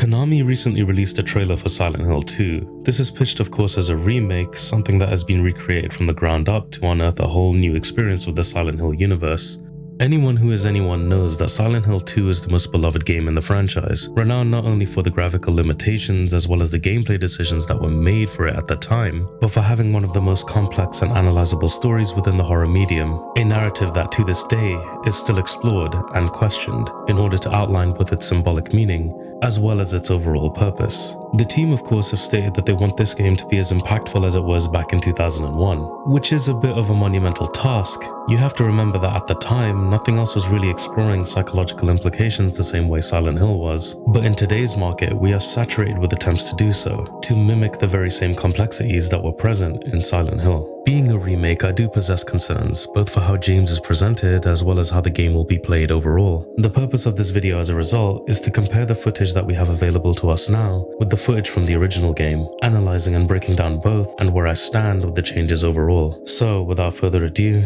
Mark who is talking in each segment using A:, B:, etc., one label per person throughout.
A: Konami recently released a trailer for Silent Hill 2. This is pitched of course as a remake, something that has been recreated from the ground up to unearth a whole new experience of the Silent Hill universe. Anyone who is anyone knows that Silent Hill 2 is the most beloved game in the franchise, renowned not only for the graphical limitations as well as the gameplay decisions that were made for it at the time, but for having one of the most complex and analyzable stories within the horror medium, a narrative that to this day is still explored and questioned in order to outline both its symbolic meaning as well as its overall purpose. The team of course have stated that they want this game to be as impactful as it was back in 2001, which is a bit of a monumental task. You have to remember that at the time, nothing else was really exploring psychological implications the same way Silent Hill was, but in today's market we are saturated with attempts to do so, to mimic the very same complexities that were present in Silent Hill. Being a remake, I do possess concerns, both for how James is presented as well as how the game will be played overall. The purpose of this video as a result is to compare the footage that we have available to us now with the footage from the original game, analyzing and breaking down both and where I stand with the changes overall. So without further ado,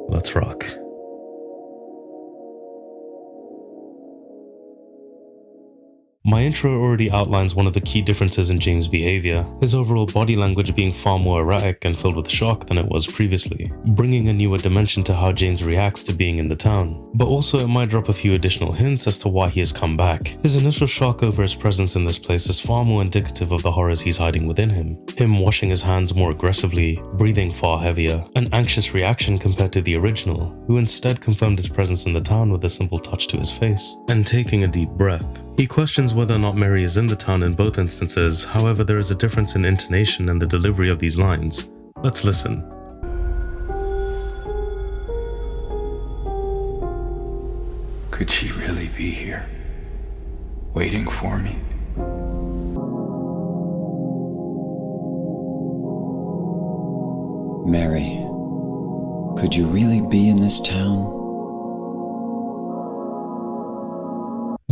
A: let's rock. My intro already outlines one of the key differences in James' behavior, his overall body language being far more erratic and filled with shock than it was previously, bringing a newer dimension to how James reacts to being in the town. But also it might drop a few additional hints as to why he has come back. His initial shock over his presence in this place is far more indicative of the horrors he's hiding within him. Him washing his hands more aggressively, breathing far heavier, an anxious reaction compared to the original, who instead confirmed his presence in the town with a simple touch to his face, and taking a deep breath. He questions whether or not Mary is in the town in both instances, however there is a difference in intonation and the delivery of these lines. Let's listen.
B: Could she really be here, waiting for me?
C: Mary, could you really be in this town?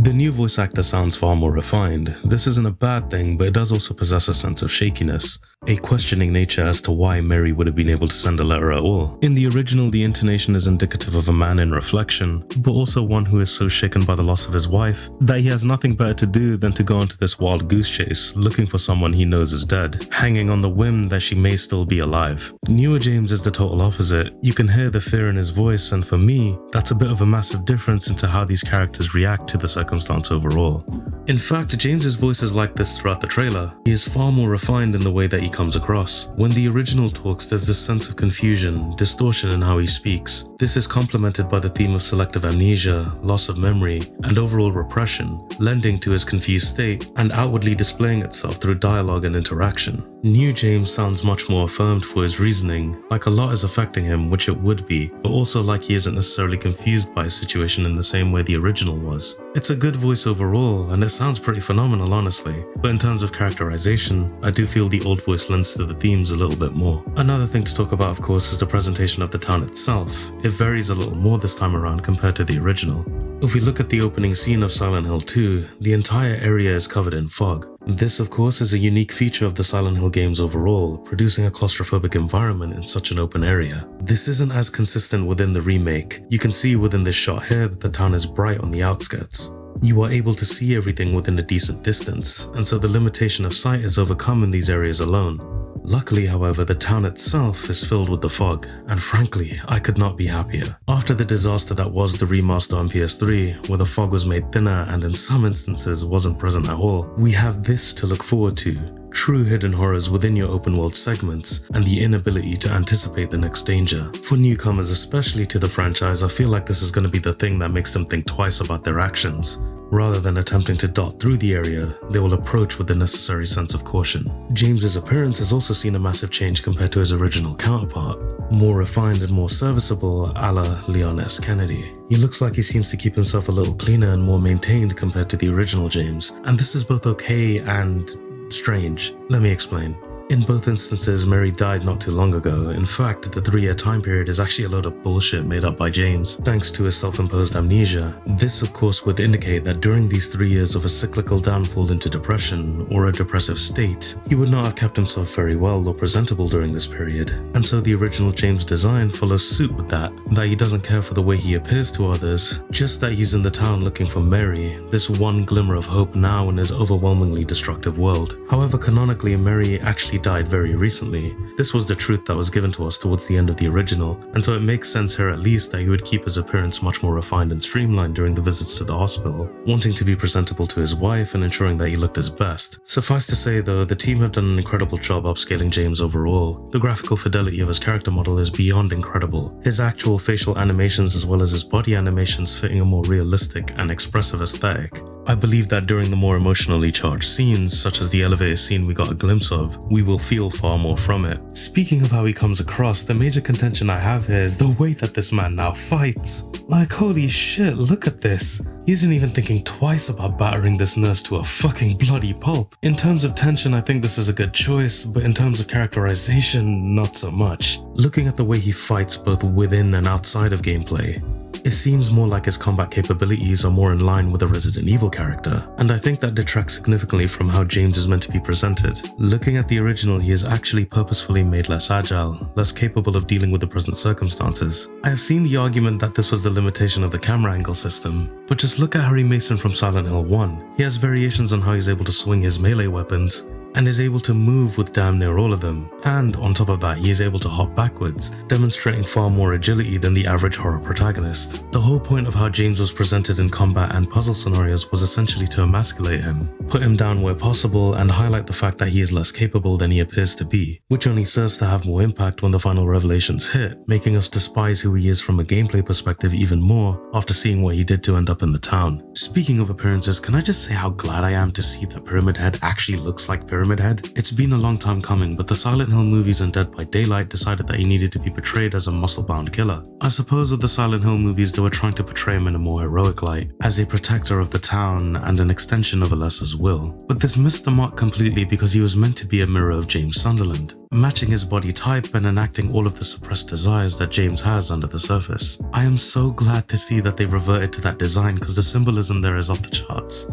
A: The new voice actor sounds far more refined. This isn't a bad thing, but it does also possess a sense of shakiness, a questioning nature as to why Mary would have been able to send a letter at all. In the original, the intonation is indicative of a man in reflection, but also one who is so shaken by the loss of his wife that he has nothing better to do than to go onto this wild goose chase, looking for someone he knows is dead, hanging on the whim that she may still be alive. Newer James is the total opposite. You can hear the fear in his voice, and for me, that's a bit of a massive difference into how these characters react to the circumstance overall. In fact, James's voice is like this throughout the trailer. He is far more refined in the way that he comes across. When the original talks, there's this sense of confusion, distortion in how he speaks. This is complemented by the theme of selective amnesia, loss of memory, and overall repression, lending to his confused state and outwardly displaying itself through dialogue and interaction. New James sounds much more affirmed for his reasoning, like a lot is affecting him, which it would be, but also like he isn't necessarily confused by his situation in the same way the original was. It's a good voice overall, and it sounds pretty phenomenal honestly, but in terms of characterization, I do feel the old voice lends to the themes a little bit more. Another thing to talk about of course is the presentation of the town itself. It varies a little more this time around compared to the original. If we look at the opening scene of Silent Hill 2, the entire area is covered in fog. This of course is a unique feature of the Silent Hill games overall, producing a claustrophobic environment in such an open area. This isn't as consistent within the remake. You can see within this shot here that the town is bright on the outskirts. You are able to see everything within a decent distance, and so the limitation of sight is overcome in these areas alone. Luckily, however, the town itself is filled with the fog, and frankly, I could not be happier. After the disaster that was the remaster on PS3, where the fog was made thinner and in some instances wasn't present at all, we have this to look forward to. True hidden horrors within your open world segments, and the inability to anticipate the next danger. For newcomers, especially to the franchise, I feel like this is going to be the thing that makes them think twice about their actions. Rather than attempting to dart through the area, they will approach with the necessary sense of caution. James's appearance has also seen a massive change compared to his original counterpart. More refined and more serviceable, a la Leon S. Kennedy. He looks like he seems to keep himself a little cleaner and more maintained compared to the original James, and this is both okay and strange. Let me explain. In both instances, Mary died not too long ago. In fact, the 3-year time period is actually a load of bullshit made up by James, thanks to his self-imposed amnesia. This, of course, would indicate that during these 3 years of a cyclical downfall into depression, or a depressive state, he would not have kept himself very well or presentable during this period. And so the original James design follows suit with that he doesn't care for the way he appears to others, just that he's in the town looking for Mary, this one glimmer of hope now in his overwhelmingly destructive world. However, canonically, Mary actually died very recently. This was the truth that was given to us towards the end of the original, and so it makes sense here at least that he would keep his appearance much more refined and streamlined during the visits to the hospital, wanting to be presentable to his wife and ensuring that he looked his best. Suffice to say though, the team have done an incredible job upscaling James overall. The graphical fidelity of his character model is beyond incredible. His actual facial animations as well as his body animations fitting a more realistic and expressive aesthetic. I believe that during the more emotionally charged scenes, such as the elevator scene we got a glimpse of, we will feel far more from it. Speaking of how he comes across, the major contention I have here is the way that this man now fights. Like, holy shit, look at this. He isn't even thinking twice about battering this nurse to a fucking bloody pulp. In terms of tension, I think this is a good choice, but in terms of characterization, not so much. Looking at the way he fights both within and outside of gameplay, it seems more like his combat capabilities are more in line with a Resident Evil character, and I think that detracts significantly from how James is meant to be presented. Looking at the original, he is actually purposefully made less agile, less capable of dealing with the present circumstances. I have seen the argument that this was the limitation of the camera angle system, but just look at Harry Mason from Silent Hill 1. He has variations on how he's able to swing his melee weapons, and is able to move with damn near all of them. And on top of that, he is able to hop backwards, demonstrating far more agility than the average horror protagonist. The whole point of how James was presented in combat and puzzle scenarios was essentially to emasculate him, put him down where possible, and highlight the fact that he is less capable than he appears to be, which only serves to have more impact when the final revelations hit, making us despise who he is from a gameplay perspective even more after seeing what he did to end up in the town. Speaking of appearances, can I just say how glad I am to see that Pyramid Head actually looks like Pyramid Head? It's been a long time coming, but the Silent Hill movies and Dead by Daylight decided that he needed to be portrayed as a muscle-bound killer. I suppose with the Silent Hill movies they were trying to portray him in a more heroic light, as a protector of the town and an extension of Alessa's will. But this missed the mark completely because he was meant to be a mirror of James Sunderland, matching his body type and enacting all of the suppressed desires that James has under the surface. I am so glad to see that they've reverted to that design because the symbolism there is off the charts,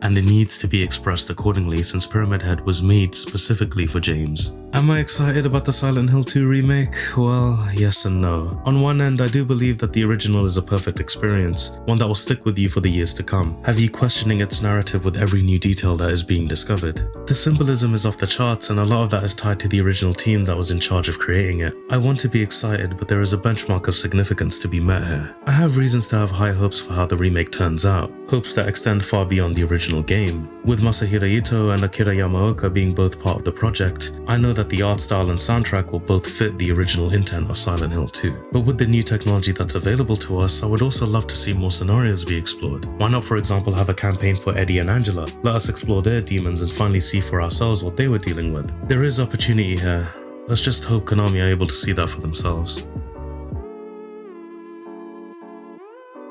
A: and it needs to be expressed accordingly since Pyramid Head was made specifically for James. Am I excited about the Silent Hill 2 remake? Well, yes and no. On one end, I do believe that the original is a perfect experience, one that will stick with you for the years to come, have you questioning its narrative with every new detail that is being discovered. The symbolism is off the charts and a lot of that is tied to the original team that was in charge of creating it. I want to be excited, but there is a benchmark of significance to be met here. I have reasons to have high hopes for how the remake turns out, hopes that extend far beyond the original game. With Masahiro Ito and Akira Yamaoka being both part of the project, I know that the art style and soundtrack will both fit the original intent of Silent Hill 2. But with the new technology that's available to us, I would also love to see more scenarios be explored. Why not, for example, have a campaign for Eddie and Angela? Let us explore their demons and finally see for ourselves what they were dealing with. There is opportunity here. Let's just hope Konami are able to see that for themselves.